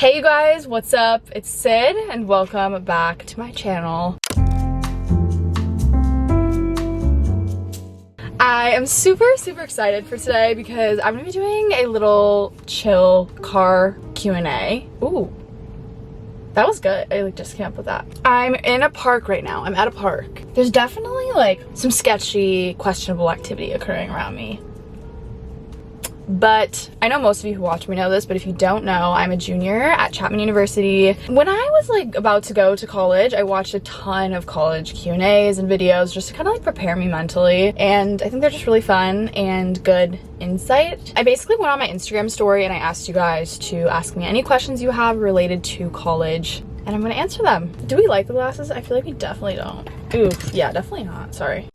Hey you guys, what's up? It's Sid and welcome back to my channel. I am super excited for today because I'm gonna be doing a little chill car Q&A. Ooh, that was good. I just came up with that. I'm in a park right now. I'm at a park. There's definitely some sketchy, questionable activity occurring around me. But I know most of you who watch me know this, but if you don't know, I'm a junior at Chapman University. When I was about to go to college, I watched a ton of college Q&As and videos just to kind of prepare me mentally. And I think they're just really fun and good insight. I basically went on my Instagram story and I asked you guys to ask me any questions you have related to college, and I'm gonna answer them. Do we like the glasses? I feel like we definitely don't. Ooh, yeah, definitely not, sorry.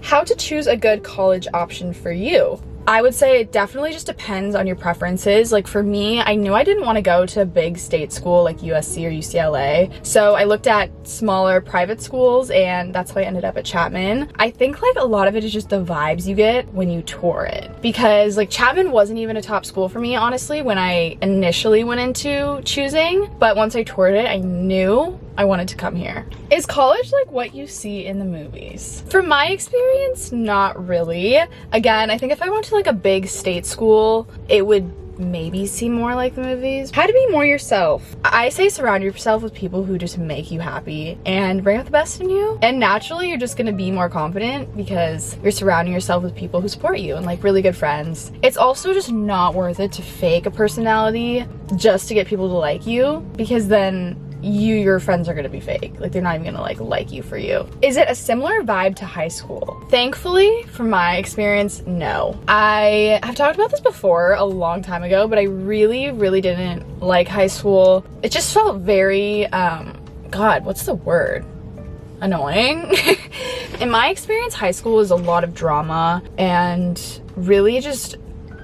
How to choose a good college option for you? I would say it definitely just depends on your preferences. For me, I knew I didn't want to go to a big state school like USC or UCLA. So I looked at smaller private schools and that's how I ended up at Chapman. I think a lot of it is just the vibes you get when you tour it. Because Chapman wasn't even a top school for me, honestly, when I initially went into choosing. But once I toured it, I knew I wanted to come here. Is college what you see in the movies? From my experience, not really. Again, I think if I went to a big state school, it would maybe seem more like the movies. How to be more yourself? I say surround yourself with people who just make you happy and bring out the best in you. And naturally, you're just gonna be more confident because you're surrounding yourself with people who support you and really good friends. It's also just not worth it to fake a personality just to get people to like you, because then your friends are gonna be fake. They're not even gonna like you for you. Is it a similar vibe to high school? Thankfully, from my experience, no. I have talked about this before a long time ago, but I really didn't like high school. It just felt very, God, what's the word? Annoying. In my experience, high school was a lot of drama and really just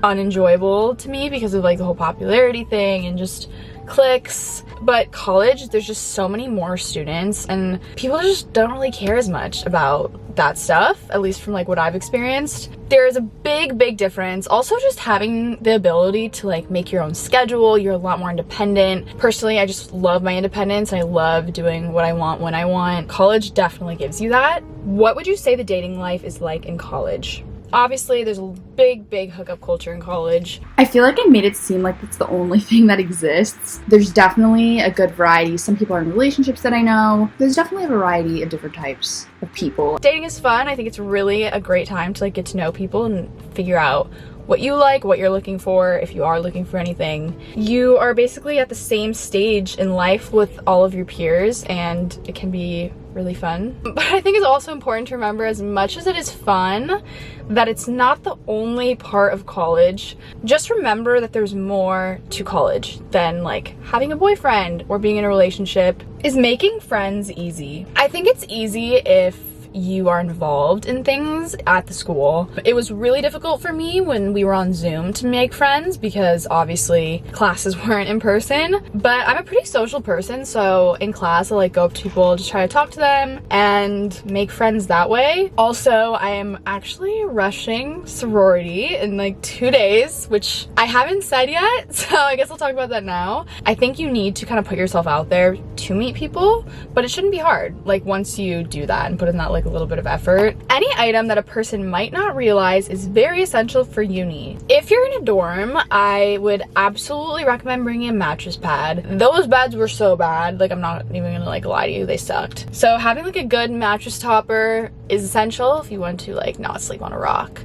unenjoyable to me because of the whole popularity thing and just cliques. But college, there's just so many more students and people just don't really care as much about that stuff, at least from what I've experienced. There's a big difference. Also, just having the ability to make your own schedule. You're a lot more independent. Personally, I just love my independence. I love doing what I want when I want. College definitely gives you that. What would you say the dating life is like in college? Obviously, there's a big hookup culture in college. I feel like I made it seem like it's the only thing that exists. There's definitely a good variety. Some people are in relationships that I know. There's definitely a variety of different types of people. Dating is fun. I think it's really a great time to get to know people and figure out what you like, what you're looking for, if you are looking for anything. You are basically at the same stage in life with all of your peers, and it can be really fun. But I think it's also important to remember, as much as it is fun, that it's not the only part of college. Just remember that there's more to college than having a boyfriend or being in a relationship. Is making friends easy? I think it's easy if you are involved in things at the school. It was really difficult for me when we were on Zoom to make friends because obviously classes weren't in person, but I'm a pretty social person, so in class I go up to people, just try to talk to them and make friends that way. Also, I am actually rushing sorority in 2 days, which I haven't said yet, so I guess I'll talk about that now. I think you need to kind of put yourself out there to meet people, but it shouldn't be hard once you do that and put in that a little bit of effort. Any item that a person might not realize is very essential for uni. If you're in a dorm, I would absolutely recommend bringing a mattress pad. Those beds were so bad, I'm not even gonna lie to you, they sucked. So having a good mattress topper is essential if you want to not sleep on a rock.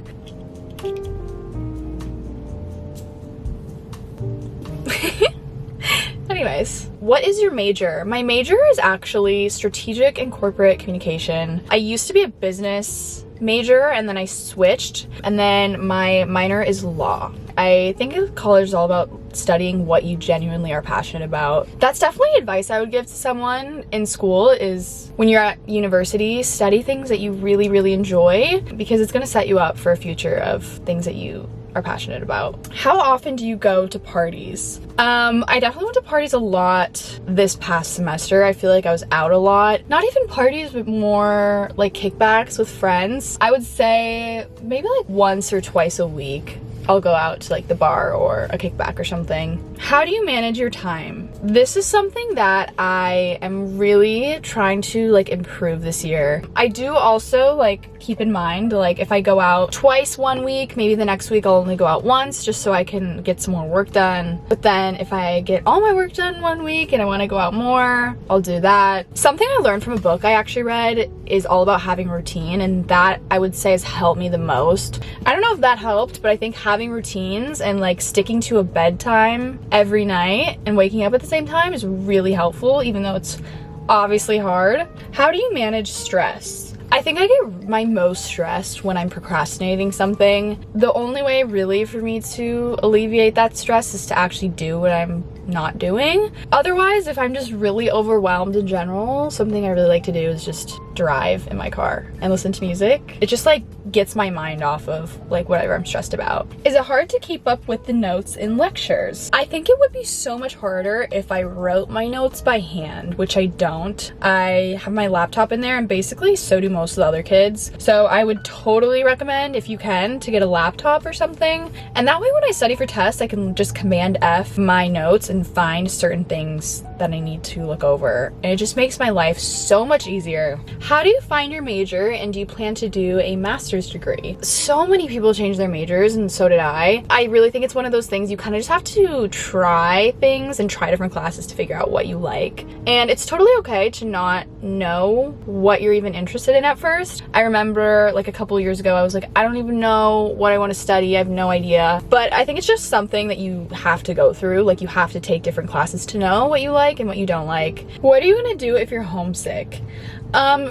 Anyways, what is your major? My major is actually strategic and corporate communication. I used to be a business major and then I switched, and then my minor is law. I think college is all about studying what you genuinely are passionate about. That's definitely advice I would give to someone in school, is when you're at university, study things that you really enjoy, because it's gonna set you up for a future of things that you are passionate about. How often do you go to parties? I definitely went to parties a lot this past semester. I feel like I was out a lot. Not even parties, but more like kickbacks with friends. I would say maybe like once or twice a week. I'll go out to like the bar or a kickback or something. How do you manage your time? This is something that I am really trying to like improve this year. I do also like keep in mind, like if I go out twice one week, maybe the next week I'll only go out once just so I can get some more work done. But then if I get all my work done one week and I want to go out more, I'll do that. Something I learned from a book I actually read is all about having routine, and that I would say has helped me the most. I don't know if that helped, but I think having routines and like sticking to a bedtime every night and waking up at the same time is really helpful, even though it's obviously hard. How do you manage stress? I think I get my most stressed when I'm procrastinating something. The only way really for me to alleviate that stress is to actually do what I'm not doing. Otherwise, if I'm just really overwhelmed in general, something I really like to do is just drive in my car and listen to music. It just like gets my mind off of like whatever I'm stressed about. Is it hard to keep up with the notes in lectures? I think it would be so much harder if I wrote my notes by hand, which I don't. I have my laptop in there, and basically so do most of the other kids. So I would totally recommend, if you can, to get a laptop or something. And that way when I study for tests, I can just Command F my notes and find certain things that I need to look over. And it just makes my life so much easier. How do you find your major, and do you plan to do a master's degree? So many people change their majors, and so did I. I really think it's one of those things you kind of just have to try things and try different classes to figure out what you like. And it's totally okay to not know what you're even interested in at first. I remember like a couple years ago, I was like, I don't even know what I want to study. I have no idea. But I think it's just something that you have to go through. Like you have to take different classes to know what you like and what you don't like. What are you gonna do if you're homesick?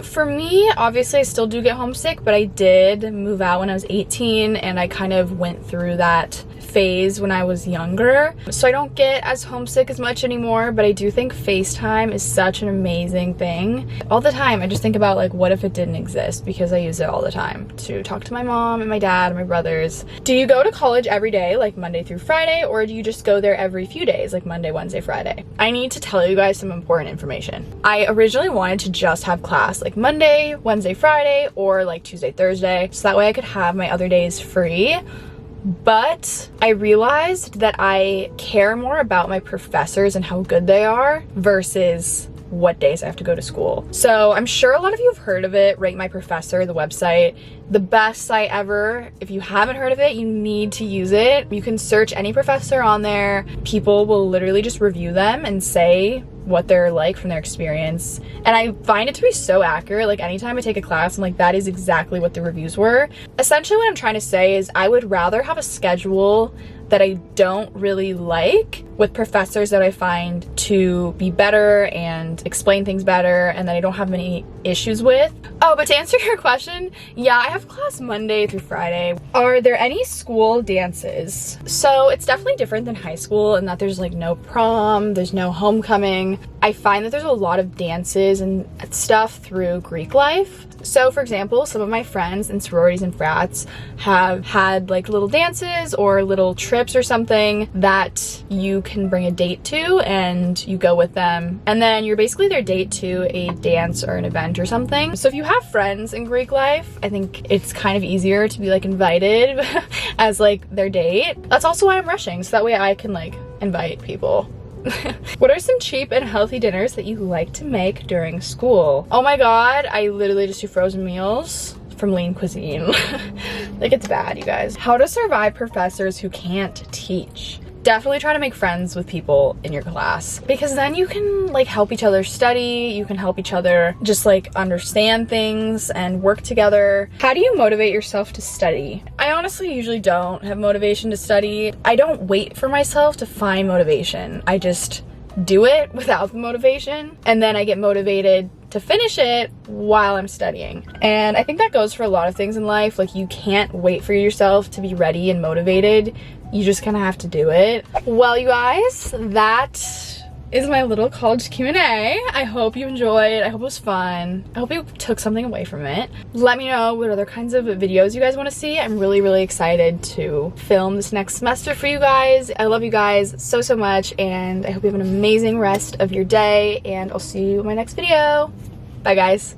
For me, obviously I still do get homesick, but I did move out when I was 18, and I kind of went through that phase when I was younger. So I don't get as homesick as much anymore, but I do think FaceTime is such an amazing thing. All the time, I just think about like, what if it didn't exist? Because I use it all the time to talk to my mom and my dad and my brothers. Do you go to college every day, like Monday through Friday, or do you just go there every few days, like Monday, Wednesday, Friday? I need to tell you guys some important information. I originally wanted to just have class like Monday, Wednesday, Friday, or like Tuesday, Thursday, so that way I could have my other days free. But I realized that I care more about my professors and how good they are versus what days I have to go to school. So I'm sure a lot of you have heard of it, Rate My Professor, the website. The best site ever. If you haven't heard of it, you need to use it. You can search any professor on there. People will literally just review them and say what they're like from their experience. And I find it to be so accurate. Like anytime I take a class, I'm like, that is exactly what the reviews were. Essentially what I'm trying to say is I would rather have a schedule that I don't really like with professors that I find to be better and explain things better and that I don't have many issues with. Oh, but to answer your question, yeah, I have class Monday through Friday. Are there any school dances? So it's definitely different than high school in that there's like no prom, there's no homecoming. I find that there's a lot of dances and stuff through Greek life. So for example, some of my friends in sororities and frats have had like little dances or little trips or something that you can bring a date to and you go with them. And then you're basically their date to a dance or an event or something. So if you have friends in Greek life, I think it's kind of easier to be like invited as like their date. That's also why I'm rushing, so that way I can like invite people. What are some cheap and healthy dinners that you like to make during school? Oh my god, I literally just do frozen meals from Lean Cuisine. Like it's bad, you guys. How to survive professors who can't teach. Definitely try to make friends with people in your class, because then you can like help each other study, you can help each other just like understand things and work together. How do you motivate yourself to study? I honestly usually don't have motivation to study. I don't wait for myself to find motivation. I just do it without the motivation, and then I get motivated to finish it while I'm studying. And I think that goes for a lot of things in life. Like you can't wait for yourself to be ready and motivated. You just kind of have to do it. Well, you guys, that is my little college Q&A. I hope you enjoyed. I hope it was fun. I hope you took something away from it. Let me know what other kinds of videos you guys want to see. I'm really, really excited to film this next semester for you guys. I love you guys so, so much, and I hope you have an amazing rest of your day, and I'll see you in my next video. Bye, guys.